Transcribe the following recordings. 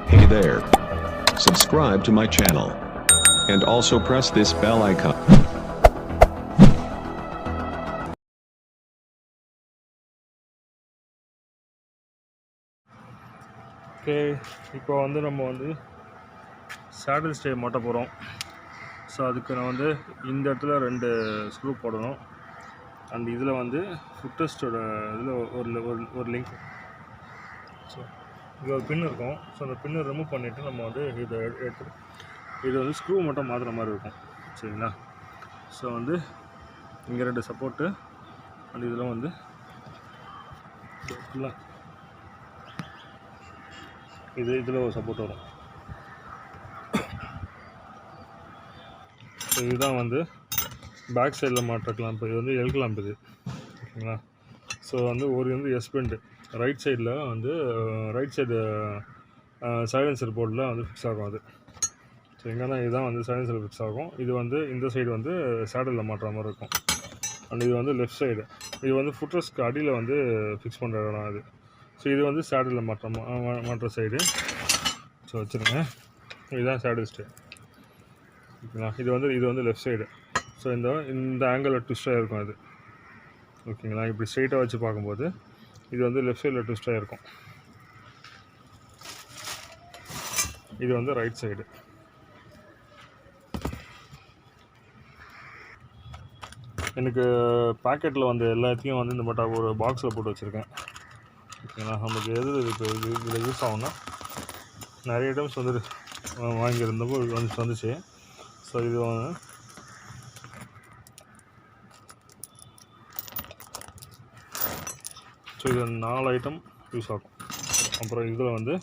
Hey there. Subscribe to my channel. And also press this bell icon. Okay, இப்போ வந்து நம்ம வந்து saddle stay மாட்ட போகிறோம். ஸோ அதுக்கு நான் வந்து இந்த இடத்துல 2 ஸ்க்ரூ போடணும். அண்ட் இதில் வந்து ஃபுட்டஸ்டோட இதில் ஒரு லிங்க். ஸோ இதில் ஒரு பின் இருக்கும். ஸோ அந்த பின்னை ரிமூவ் பண்ணிவிட்டு நம்ம வந்து இதை எடுத்து இது வந்து ஸ்க்ரூ மட்டும் மாற்றுற மாதிரி இருக்கும். சரிங்களா? ஸோ வந்து இங்கே 2 சப்போர்ட்டு அண்ட் இதில் வந்து ஃபுல்லாக இதில் ஒரு சப்போர்ட் வரும். ஸோ இதுதான் வந்து பேக் சைடில் மாட்டுற கிளாம்ப். இது வந்து எல் கிளாம்ப் இது. ஓகேங்களா? ஸோ வந்து ஒரு வந்து எஸ் பெண்டு ரைட் சைடில் வந்து ரைட் சைடு சைலன்சர் போர்டில் வந்து ஃபிக்ஸ் ஆகும். அது ஸோ எங்கன்னா இதுதான் வந்து சைலன்சர் ஃபிக்ஸ் ஆகும். இது வந்து இந்த சைடு வந்து சேடலில் மாட்டுற மாதிரி இருக்கும். அண்ட் இது வந்து லெஃப்ட் சைடு. இது வந்து ஃபுட்ரஸ்க்கு அடியில் வந்து ஃபிக்ஸ் பண்ணுற இடம் அது. ஸோ இது வந்து சேடலில் மாட்டுற சைடு. ஸோ வச்சுருங்க. இதுதான் சேடில் ஸ்டே. ஓகேங்களா? இது வந்து லெஃப்ட் சைடு. ஸோ இந்த ஆங்கிளில் ட்விஸ்டாக இருக்கும் அது. ஓகேங்களா? இப்படி ஸ்ட்ரெயிட்டாக வச்சு பார்க்கும்போது இது வந்து லெஃப்ட் சைடில் ட்விஸ்டாக இருக்கும். இது வந்து ரைட் சைடு. எனக்கு பேக்கெட்டில் வந்து எல்லாத்தையும் வந்து இந்த மட்டும் ஒரு பாக்ஸில் போட்டு வச்சுருக்கேன். ஓகேங்களா? நமக்கு எது இப்போ இதில் யூஸ் ஆகும்னா நிறைய ஐட்டம்ஸ் வந்து வாங்கியிருந்தப்போ வந்துச்சு. ஸோ இது வந்து ஸோ இது 4 ஐட்டம் யூஸ் ஆகும். அப்புறம் இதில் வந்து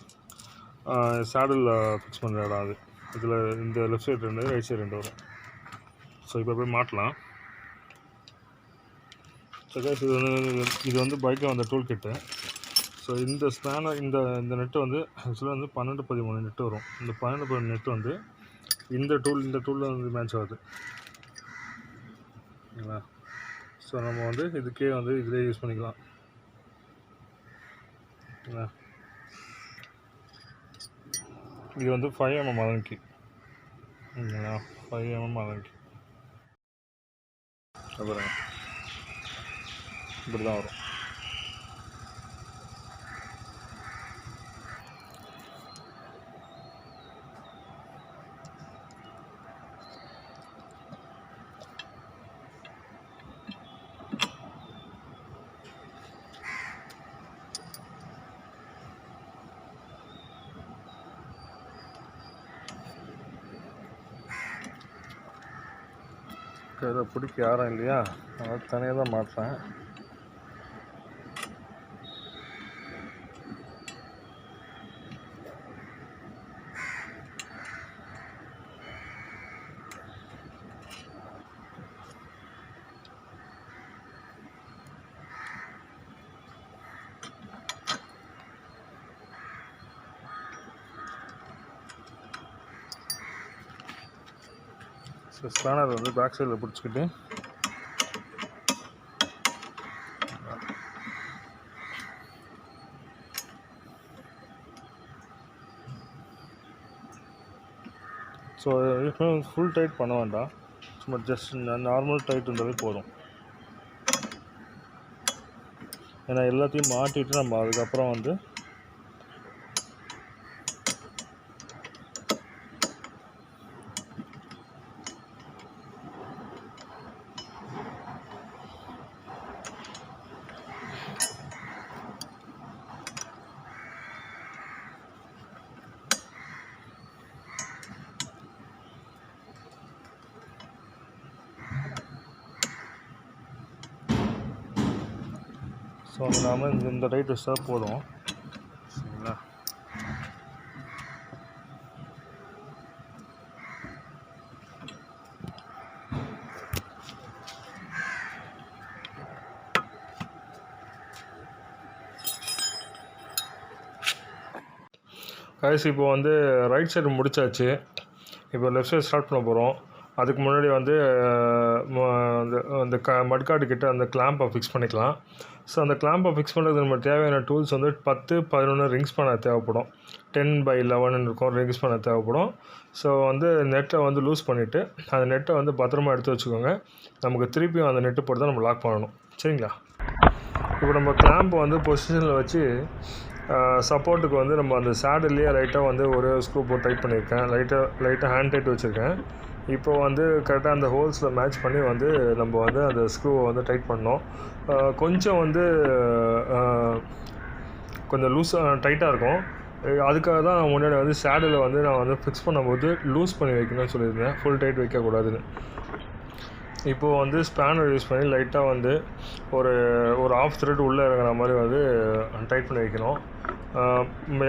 சேடலில் ஃபிக்ஸ் பண்ணுற இடம் அது. இதில் இந்த லெஃப்ட் சைடு 2 ரைட் சைடு 2 வரும். ஸோ இப்போ போய் மாட்டலாம். ஸோ இது வந்து பைக்கில் வந்த டூல் கிட்டு. ஸோ இந்த ஸ்பேனர் இந்த நெட்டு வந்து ஆக்சுவலாக வந்து 12-13 நெட்டு வரும். இந்த 12-13 நெட்டு வந்து இந்த டூலில் வந்து மேட்ச் ஆகுது. ஓகேங்களா? ஸோ நம்ம வந்து இதுக்கே வந்து இதிலே யூஸ் பண்ணிக்கலாம். ஓகேங்களா? இது வந்து 5 mm அலங்கி. ஓகேங்களா? 5 mm அலங்கி. அப்புறம் இப்படி தான் வரும். இதை பிடிக்க யாரும் இல்லையா, அதனால் தனியாக தான் மாட்டுறேன். ஸோ ஸ்பேனர் வந்து பேக் சைடில் பிடிச்சிக்கிட்டு ஸோ ஃபுல் டைட் பண்ண வேண்டாம். சும்மா ஜஸ்ட் நார்மல் டைட் இருந்தாலே போதும். ஏன்னா எல்லாத்தையும் மாட்டிட்டு நம்ம அதுக்கப்புறம் வந்து ஸோ நாம இந்த டைட் வச்சா போதும். சரிங்களா? கைஸ் இப்போ வந்து ரைட் சைடு முடிச்சாச்சு. இப்போ லெஃப்ட் சைடு ஸ்டார்ட் பண்ண போகிறோம். அதுக்கு முன்னாடி வந்து அந்த மட்கார்டு கிட்ட அந்த கிளாம்பை ஃபிக்ஸ் பண்ணிக்கலாம். ஸோ அந்த கிளாம்பை ஃபிக்ஸ் பண்ணுறதுக்கு நம்ம தேவையான டூல்ஸ் வந்து 10-11 ரிங்ஸ் பண்ண தேவைப்படும். 10x11 இருக்கும் ரிங்ஸ் பண்ண தேவைப்படும். ஸோ வந்து நெட்டை வந்து லூஸ் பண்ணிவிட்டு அந்த நெட்டை வந்து பத்திரமா எடுத்து வச்சுக்கோங்க. நமக்கு திருப்பியும் அந்த நெட்டு போட்டு தான் நம்ம லாக் பண்ணணும். சரிங்களா? இப்போ நம்ம கிளாம்பை வந்து பொசிஷனில் வச்சு சப்போர்ட்டுக்கு வந்து நம்ம அந்த சேடல்லையே லைட்டாக வந்து ஒரு ஸ்க்ரூ போட்டு டைட் பண்ணியிருக்கேன். லைட்டாக ஹேண்ட் டைட் வச்சுருக்கேன். இப்போ வந்து கரெக்டாக அந்த ஹோல்ஸில் மேட்ச் பண்ணி வந்து நம்ம வந்து அந்த ஸ்க்ரூவை வந்து டைட் பண்ணோம். கொஞ்சம் வந்து கொஞ்சம் லூஸாக டைட்டாக இருக்கும். அதுக்காக தான் நான் முன்னாடி வந்து சேடலை வந்து நான் வந்து ஃபிக்ஸ் பண்ணும்போது லூஸ் பண்ணி வைக்கணும்னு சொல்லியிருந்தேன், ஃபுல் டைட் வைக்கக்கூடாதுன்னு. இப்போது வந்து ஸ்பேனர் யூஸ் பண்ணி லைட்டாக வந்து ஒரு ஆஃப் த்ரெட் உள்ளே இறங்குற மாதிரி வந்து டைட் பண்ணி வைக்கணும்.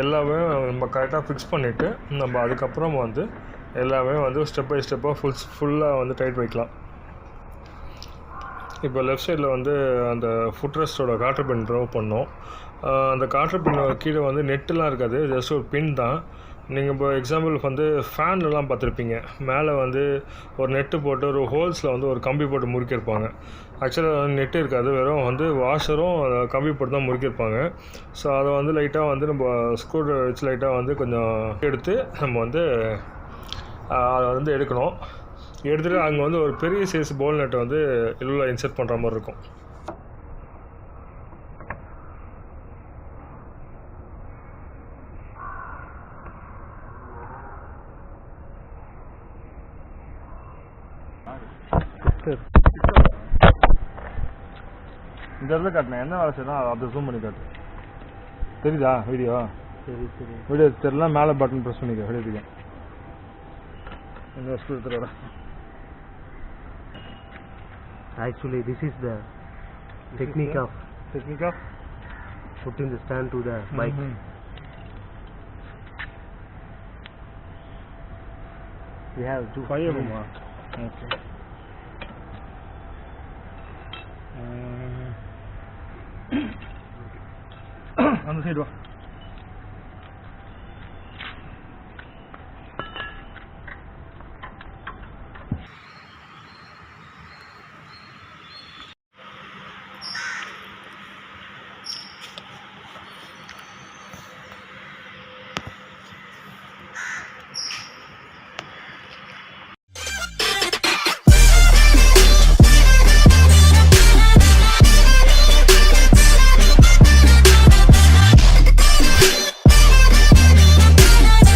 எல்லாமே நம்ம கரெக்டாக ஃபிக்ஸ் பண்ணிவிட்டு நம்ம அதுக்கப்புறம் வந்து எல்லாமே வந்து ஸ்டெப் பை ஸ்டெப்பாக ஃபுல்லாக வந்து டைட் வைக்கலாம். இப்போ லெஃப்ட் சைடில் வந்து அந்த ஃபுட்ரெஸ்ட்டோட காற்று பின் ட்ரோ பண்ணோம். அந்த காற்று பின்னோட கீழே வந்து நெட்டுலாம் இருக்காது, ஜஸ்ட் ஒரு பின் தான். நீங்கள் இப்போ எக்ஸாம்பிளுக்கு வந்து ஃபேன்லலாம் பார்த்துருப்பீங்க, மேலே வந்து ஒரு நெட்டு போட்டு ஒரு ஹோல்ஸில் வந்து ஒரு கம்பி போட்டு முறுக்கியிருப்பாங்க. ஆக்சுவலாக வந்து நெட்டு இருக்காது, வெறும் வந்து வாஷரும் கம்பி போட்டு தான் முறுக்கியிருப்பாங்க. ஸோ அதை வந்து லைட்டாக வந்து நம்ம ஸ்க்ரூ வச்சு லைட்டாக வந்து கொஞ்சம் எடுத்து நம்ம வந்து அதை வந்து எடுக்கணும். எடுத்துகிட்டு அங்கே வந்து ஒரு பெரிய சைஸ் போல் நெட்டை வந்து உள்ள இன்சர்ட் பண்ணுற மாதிரி இருக்கும். இந்த இடத்துல காட்டினேன், என்ன வேலை செய்யணும் அதை ஜூம் பண்ணி காட்டு. தெரியுதா வீடியோ? வீடியோ தெரியல, மேலே பட்டன் ப்ரெஸ் பண்ணிக்க வீடியோக்கு. இந்த ஸ்க்ரூ எடுத்துகிட்டு வரேன். Actually, this is the technique of putting the stand to the bike. We have 5 mm. Okay. அந்த சைடு வா.